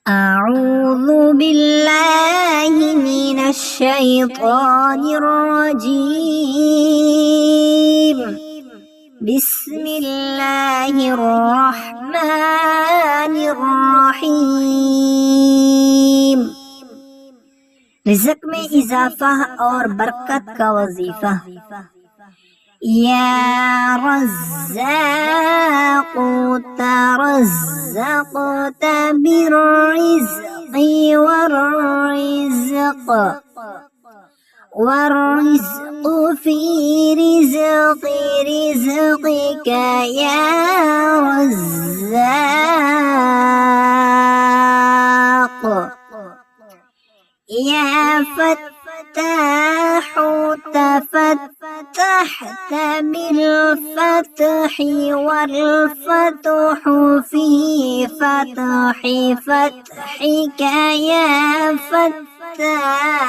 أعوذ بالله من الشيطان الرجيم. بسم الله الرحمن الرحيم. रिज़्क़ में इजाफा और बरकत का वजीफा। या रज़्ज़ाक़ु तरज़्ज़क़्त बिर्रिज़्क़ि والرزق في رزقك يا رزاق. يا فتاح تفتحت بالفتح والفتح في فتحك يا فتاح.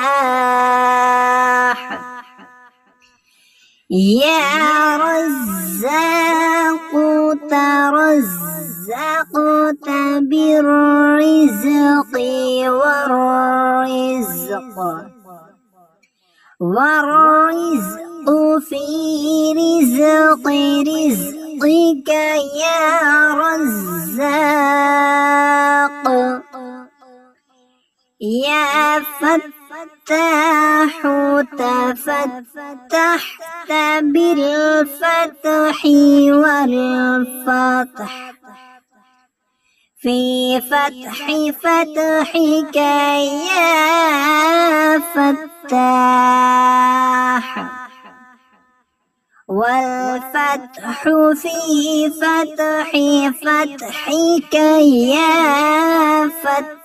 يا رزاق ترزقت بالرزق والرزق في رزقك يا رزاق. يا فتاح تفتحت بالفتح والفتح في فتحك يا فتاح. والفتح في فتحك يا فتاح.